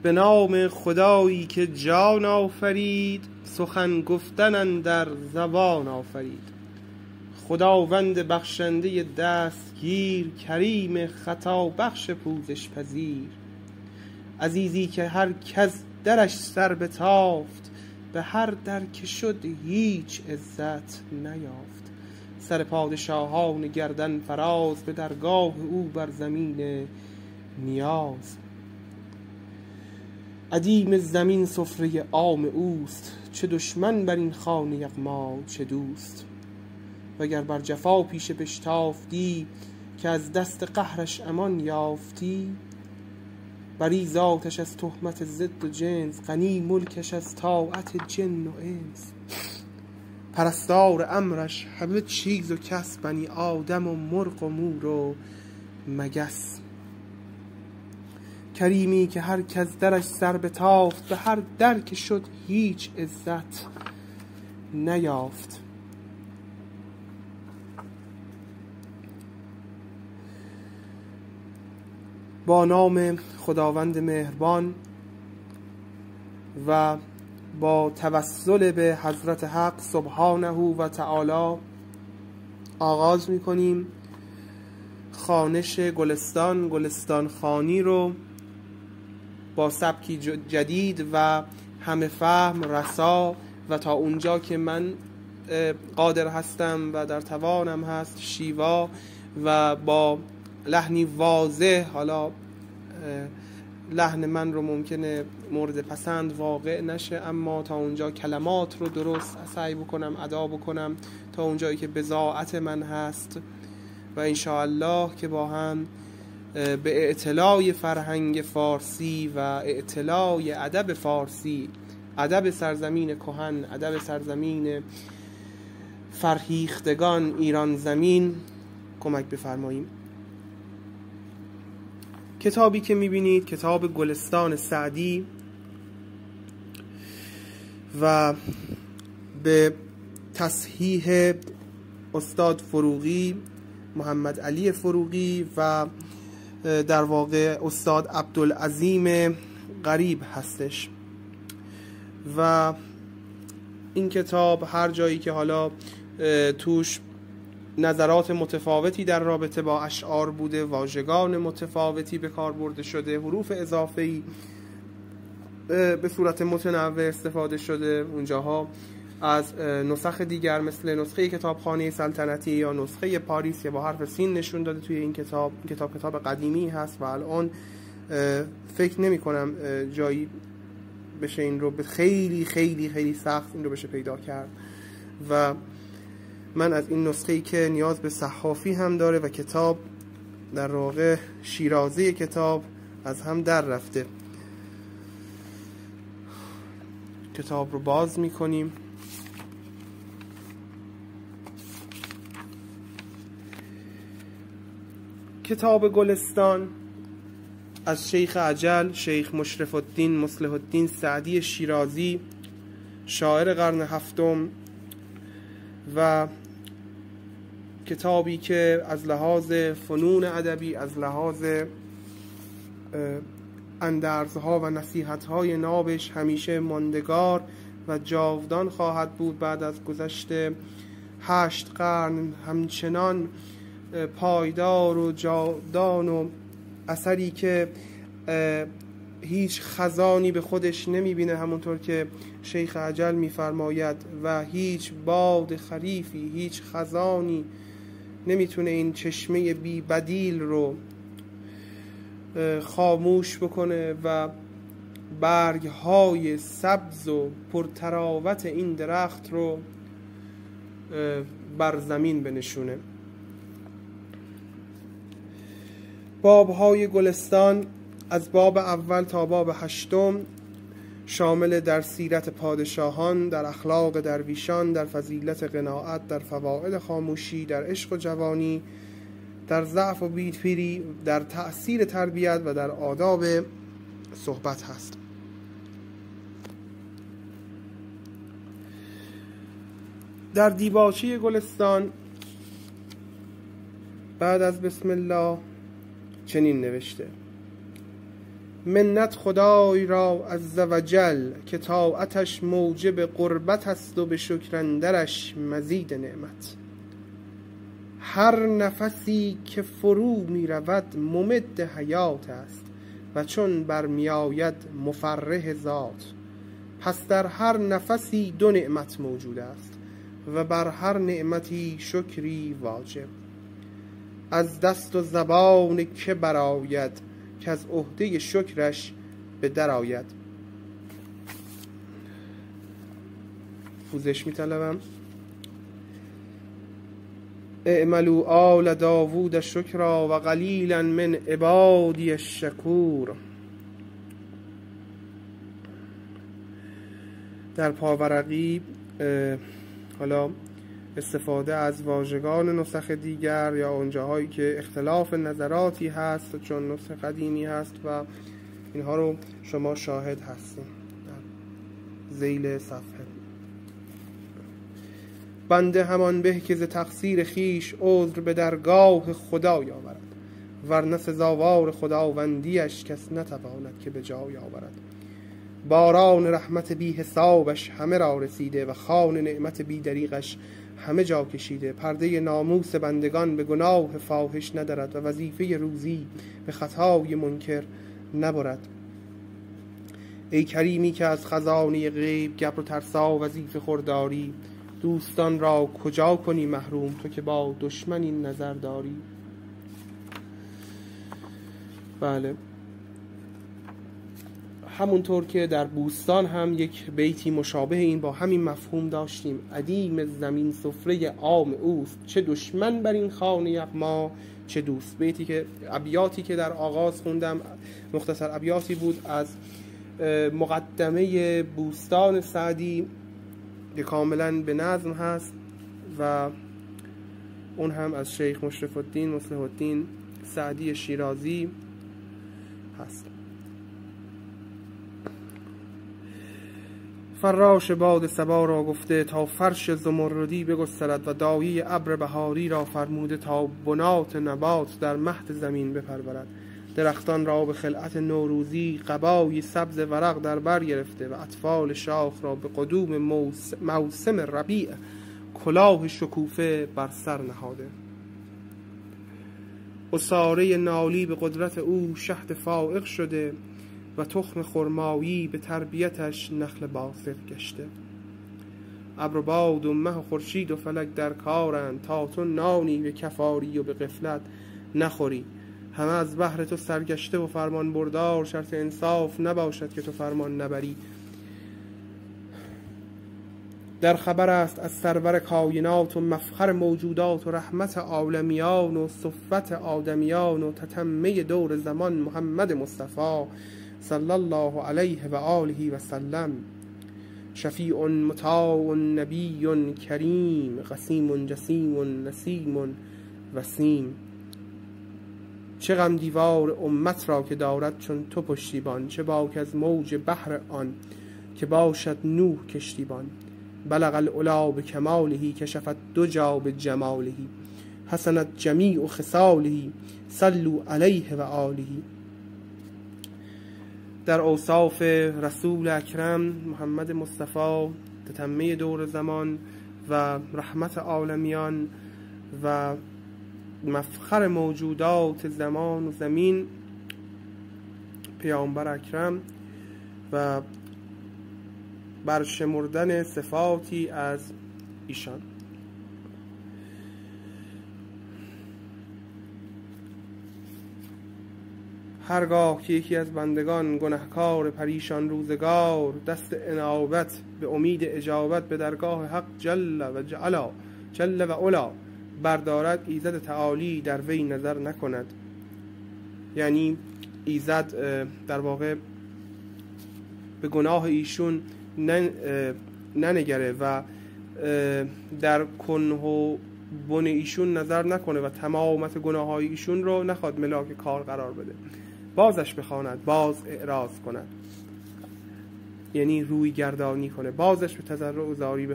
به نام خدایی که جان آفرید، سخن گفتن اندر زبان آفرید. خداوند بخشنده دستگیر، کریم خطا بخش پوزش پذیر. عزیزی که هر کس درش سر بتافت، به هر در که شد هیچ عزت نیافت. سر پادشاهان گردن فراز، به درگاه او بر زمین نیاز. ادیم زمین سفره عام اوست، چه دشمن بر این خانه یغما چه دوست. وگر بر جفا پیشه بشتافتی، که از دست قهرش امان یافتی. بری ذاتش از تهمت ضد و جنس، غنی ملکش از طاعت جن و انس. پرستار امرش همه چیز و کس، بنی آدم و مرغ و مور و مگس. کریمی که هر کس درش سر بتافت، به هر در که شد هیچ عزت نیافت. با نام خداوند مهربان و با توسل به حضرت حق سبحانه و تعالی آغاز می‌کنیم خوانش گلستان خانی رو با سبکی جدید و همه فهم رسا و تا اونجا که من قادر هستم و در توانم هست شیوا و با لحنی واضح. حالا لحن من رو ممکنه مورد پسند واقع نشه، اما تا اونجا کلمات رو درست سعی بکنم ادا بکنم تا اونجایی که بضاعت من هست و انشاءالله که با هم به اعتلای فرهنگ فارسی و اعتلای ادب فارسی، ادب سرزمین کهن، ادب سرزمین فرهیختگان ایران زمین کمک بفرماییم. کتابی که میبینید کتاب گلستان سعدی و به تصحیح استاد فروغی، محمد علی فروغی و در واقع استاد عبدالعظیم غریب هستش. و این کتاب هر جایی که حالا توش نظرات متفاوتی در رابطه با اشعار بوده، واژگان متفاوتی به کار برده شده، حروف اضافه‌ای به صورت متنوع استفاده شده، اونجاها از نسخ دیگر مثل نسخه کتابخانه سلطنتی یا نسخه پاریس که با حرف سین نشون داده توی این کتاب قدیمی هست و الان فکر نمی کنم جایی بشه این رو خیلی خیلی خیلی سخت این رو بشه پیدا کرد. و من از این نسخه‌ای که نیاز به صحافی هم داره و کتاب در واقع شیرازه کتاب از هم در رفته، کتاب رو باز می‌کنیم. کتاب گلستان از شیخ اجل، شیخ مشرف الدین مصلح الدین سعدی شیرازی، شاعر قرن هفتم، و کتابی که از لحاظ فنون ادبی، از لحاظ اندرزها و نصیحت‌های نابش همیشه ماندگار و جاودان خواهد بود. بعد از گذشت 8 قرن همچنان پایدار و جاودان و اثری که هیچ خزانی به خودش نمیبینه، همونطور که شیخ اجل میفرماید، و هیچ باد خریفی، هیچ خزانی نمیتونه این چشمه بی بدیل رو خاموش بکنه و برگ‌های سبز و پرتراوت این درخت رو بر زمین بنشونه. باب‌های گلستان از باب اول تا باب 8 شامل در سیرت پادشاهان، در اخلاق درویشان، در فضیلت قناعت، در فواید خاموشی، در عشق و جوانی، در ضعف و پیری، در تأثیر تربیت و در آداب صحبت هست. در دیباچه گلستان بعد از بسم الله چنین نوشته: منت خدای را عز و جل که طاعتش موجب قربت است و به شکر اندرش مزید نعمت. هر نفسی که فرو می رود ممد حیات است و چون برمی آید مفرح ذات. پس در هر نفسی دو نعمت موجود است و بر هر نعمتی شکری واجب. از دست و زبان که براید که از عهده شکرش به در آید. پوزش می طلبم. اعملوا آل داوود شکرا و قلیلا من عبادی الشکور. در پاورقی حالا استفاده از واژگان نسخ دیگر یا اونجاهایی که اختلاف نظراتی هست چون نسخ قدیمی هست و اینها رو شما شاهد هستین در ذیل صفحه. بنده همان به که ز تقصیر خیش عذر به درگاه خدای آورد، ورنه سزاوار خداوندیش کس نتواند که به جای آورد. باران رحمت بی حسابش همه را رسیده و خوان نعمت بی دریغش همه جا کشیده. پرده ناموس بندگان به گناه فاحش ندارد و وظیفه روزی به خطای منکر نبرد. ای کریمی که از خزانه غیب گبر و ترسا وظیفه خورداری، دوستان را کجا کنی محروم تو که با دشمن این نظر داری. بله، همونطور که در بوستان هم یک بیتی مشابه این با همین مفهوم داشتیم. ادیم زمین سفره عام اوست، چه دشمن بر این خانه یغما چه دوست. بیتی که ابیاتی که در آغاز خوندم مختصر ابیاتی بود از مقدمه بوستان سعدی که کاملا به نظم هست و اون هم از شیخ مشرف الدین مصلح الدین سعدی شیرازی هست. فراش باد صبا را گفته تا فرش زمردی بگسترد و دایه ابر بهاری را فرموده تا بنات نبات در مهد زمین بپرورد. درختان را به خلعت نوروزی قبای سبز ورق در بر گرفته و اطفال شاخ را به قدوم موسم ربیع کلاه شکوفه بر سر نهاده. عصاره نالی به قدرت او شهد فائق شده و تخم خرمایی به تربیتش نخل باسق گشته. ابر و باد و مه و خورشید و فلک در کارند تا تو نانی به کفاری و به غفلت نخوری. همه از بحر تو سرگشته و فرمان بردار، شرط انصاف نباشد که تو فرمان نبری. در خبر است از سرور کائنات و مفخر موجودات و رحمت عالمیان و صفوت آدمیان و تتمه دور زمان محمد مصطفی صلی الله علیه و آله و سلم. شفیع مطاع نبی کریم قسیم جسیم نسیم وسیم. چه غم دیوار امت را که دارد چون تو پشتیبان، چه باک از موج بحر آن که باشد نوح کشتیبان. بلغ العلا به کماله کشفت دو جا به جماله، حسنت جمیع خصاله صلوا علیه و آله. در اوصاف رسول اکرم محمد مصطفی تتمه دور زمان و رحمت عالمیان و مفخر موجودات زمان و زمین پیامبر اکرم و برشمردن صفاتی از ایشان. هرگاه که یکی از بندگان گنهکار پریشان روزگار دست انابت به امید اجابت به درگاه حق جل و علا بردارد، ایزد تعالی در وی نظر نکند. یعنی ایزد در واقع به گناه ایشون ننگره و در کنه و بن ایشون نظر نکنه و تمامت گناههای ایشون رو نخواد ملاک کار قرار بده، بازش بخواند، باز اعراض کند، یعنی روی گردانی کنه، بازش به تضرع و زاری